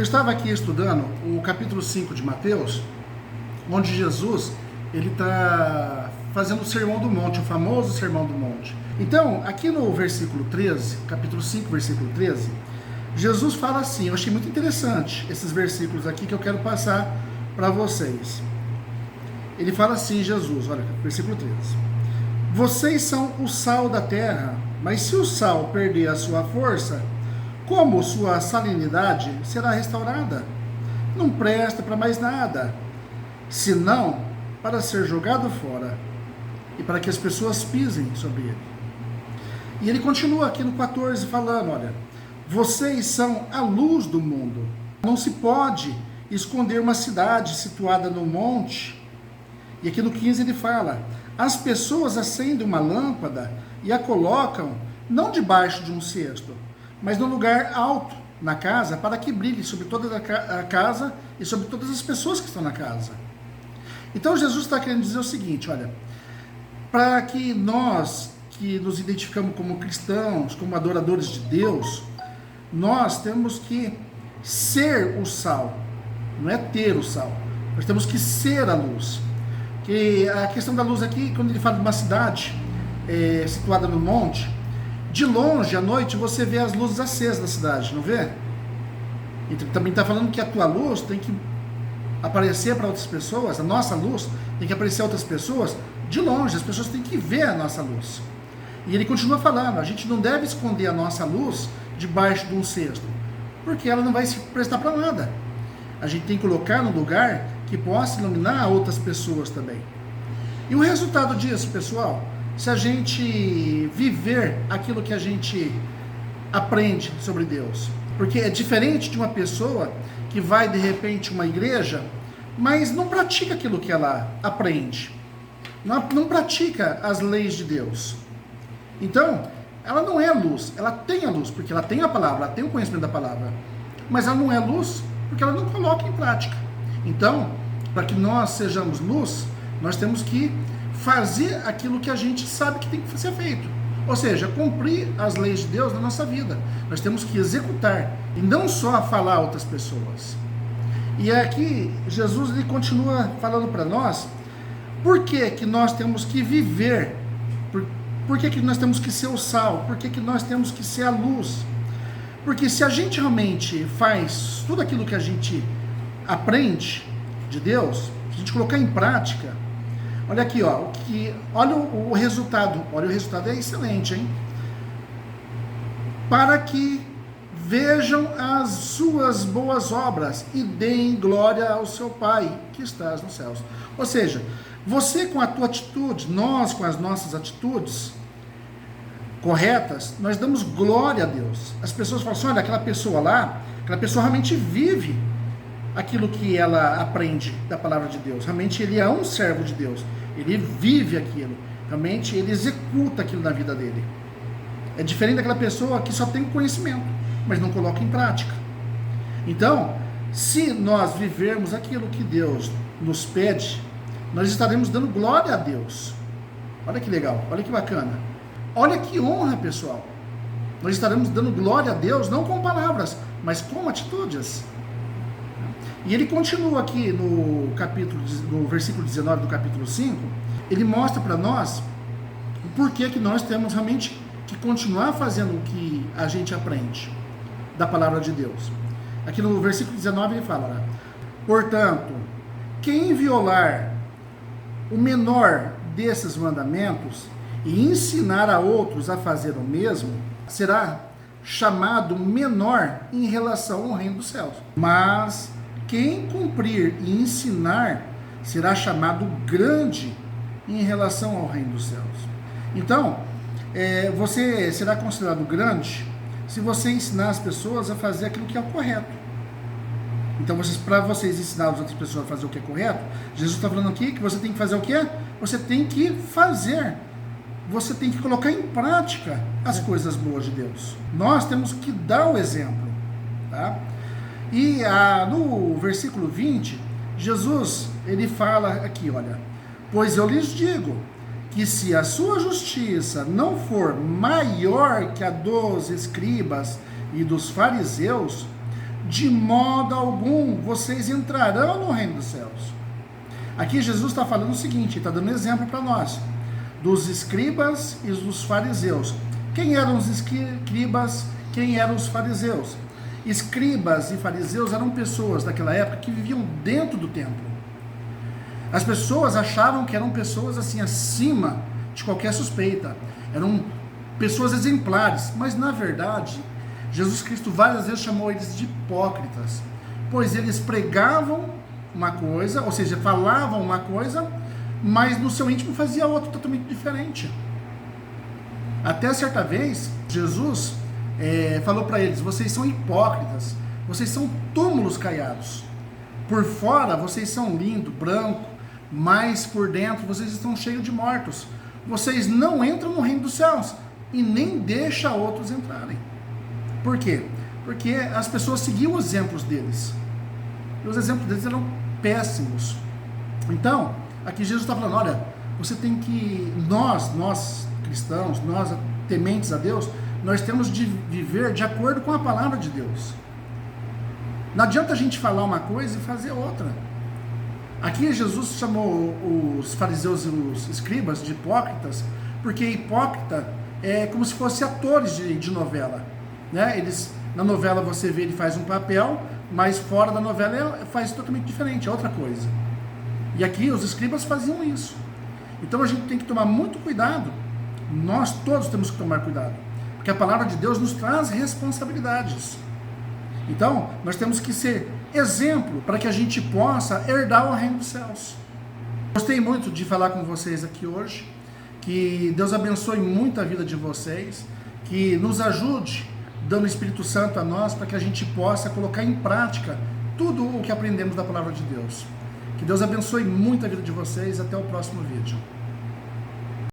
Eu estava aqui estudando o capítulo 5 de Mateus, onde Jesus ele está fazendo o Sermão do Monte, o famoso Sermão do Monte. Então, aqui no versículo 13, capítulo 5, versículo 13, Jesus fala assim, eu achei muito interessante esses versículos aqui que eu quero passar para vocês. Ele fala assim, Jesus, olha, versículo 13. Vocês são o sal da terra, mas se o sal perder a sua força, como sua salinidade será restaurada? Não presta para mais nada, senão para ser jogado fora e para que as pessoas pisem sobre ele. E ele continua aqui no 14 falando, olha, vocês são a luz do mundo. Não se pode esconder uma cidade situada no monte. E aqui no 15 ele fala, as pessoas acendem uma lâmpada e a colocam não debaixo de um cesto, mas num lugar alto na casa, para que brilhe sobre toda a casa e sobre todas as pessoas que estão na casa. Então Jesus está querendo dizer o seguinte, olha, para que nós que nos identificamos como cristãos, como adoradores de Deus, nós temos que ser o sal, não é ter o sal, nós temos que ser a luz. Que a questão da luz aqui, quando ele fala de uma cidade situada no monte, de longe, à noite, você vê as luzes acesas da cidade, não vê? E também está falando que a tua luz tem que aparecer para outras pessoas, a nossa luz tem que aparecer a outras pessoas de longe, as pessoas têm que ver a nossa luz. E ele continua falando, a gente não deve esconder a nossa luz debaixo de um cesto, porque ela não vai se prestar para nada. A gente tem que colocar no lugar que possa iluminar outras pessoas também. E o resultado disso, pessoal, se a gente viver aquilo que a gente aprende sobre Deus. Porque é diferente de uma pessoa que vai de repente a uma igreja, mas não pratica aquilo que ela aprende. Não pratica as leis de Deus. Então, ela não é luz, ela tem a luz, porque ela tem a palavra, ela tem o conhecimento da palavra. Mas ela não é luz, porque ela não coloca em prática. Então, para que nós sejamos luz, nós temos que fazer aquilo que a gente sabe que tem que ser feito. Ou seja, cumprir as leis de Deus na nossa vida. Nós temos que executar, e não só falar a outras pessoas. E aqui, Jesus ele continua falando para nós, por que que nós temos que viver, por que que nós temos que ser o sal, por que que nós temos que ser a luz. Porque se a gente realmente faz tudo aquilo que a gente aprende de Deus, se a gente colocar em prática, olha aqui, ó, olha o resultado, olha o resultado é excelente, hein? Para que vejam as suas boas obras e deem glória ao seu Pai que estás nos céus. Ou seja, você com a tua atitude, nós com as nossas atitudes corretas, nós damos glória a Deus. As pessoas falam assim, olha, aquela pessoa lá, aquela pessoa realmente vive aquilo que ela aprende da palavra de Deus. Realmente ele é um servo de Deus. Ele vive aquilo. Realmente ele executa aquilo na vida dele. É diferente daquela pessoa que só tem conhecimento, mas não coloca em prática. Então, se nós vivermos aquilo que Deus nos pede, nós estaremos dando glória a Deus. Olha que legal, olha que bacana. Olha que honra, pessoal. Nós estaremos dando glória a Deus, não com palavras, mas com atitudes. E ele continua aqui no versículo 19 do capítulo 5, ele mostra para nós o porquê que nós temos realmente que continuar fazendo o que a gente aprende da palavra de Deus. Aqui no versículo 19 ele fala, portanto, quem violar o menor desses mandamentos e ensinar a outros a fazer o mesmo, será chamado menor em relação ao reino dos céus. Mas quem cumprir e ensinar será chamado grande em relação ao reino dos céus. Então, você será considerado grande se você ensinar as pessoas a fazer aquilo que é o correto. Então, para vocês ensinar as outras pessoas a fazer o que é correto, Jesus está falando aqui que você tem que fazer o quê? Você tem que fazer. Você tem que colocar em prática as coisas boas de Deus. Nós temos que dar o exemplo. Tá? E no versículo 20, Jesus, ele fala aqui, olha, pois eu lhes digo que se a sua justiça não for maior que a dos escribas e dos fariseus, de modo algum vocês entrarão no reino dos céus. Aqui Jesus está falando o seguinte, está dando um exemplo para nós, dos escribas e dos fariseus. Quem eram os escribas? Quem eram os fariseus? Escribas e fariseus eram pessoas daquela época que viviam dentro do templo. As pessoas achavam que eram pessoas assim acima de qualquer suspeita. Eram pessoas exemplares, mas na verdade, Jesus Cristo várias vezes chamou eles de hipócritas, pois eles pregavam uma coisa, ou seja, falavam uma coisa, mas no seu íntimo fazia outra totalmente diferente. Até certa vez, Jesus falou para eles: vocês são hipócritas, vocês são túmulos caiados. Por fora vocês são lindo, branco, mas por dentro vocês estão cheios de mortos. Vocês não entram no reino dos céus e nem deixam outros entrarem. Por quê? Porque as pessoas seguiam os exemplos deles. E os exemplos deles eram péssimos. Então, aqui Jesus está falando: olha, você tem que, nós cristãos, nós tementes a Deus, nós temos de viver de acordo com a palavra de Deus. Não adianta a gente falar uma coisa e fazer outra. Aqui Jesus chamou os fariseus e os escribas de hipócritas, porque hipócrita é como se fossem atores de novela, né? Eles, na novela você vê, ele faz um papel, mas fora da novela faz totalmente diferente, é outra coisa. E aqui os escribas faziam isso. Então a gente tem que tomar muito cuidado, nós todos temos que tomar cuidado, porque a palavra de Deus nos traz responsabilidades. Então nós temos que ser exemplo para que a gente possa herdar o reino dos céus. Gostei muito de falar com vocês aqui hoje, que Deus abençoe muito a vida de vocês, que nos ajude dando o Espírito Santo a nós, para que a gente possa colocar em prática tudo o que aprendemos da palavra de Deus. Que Deus abençoe muito a vida de vocês, até o próximo vídeo.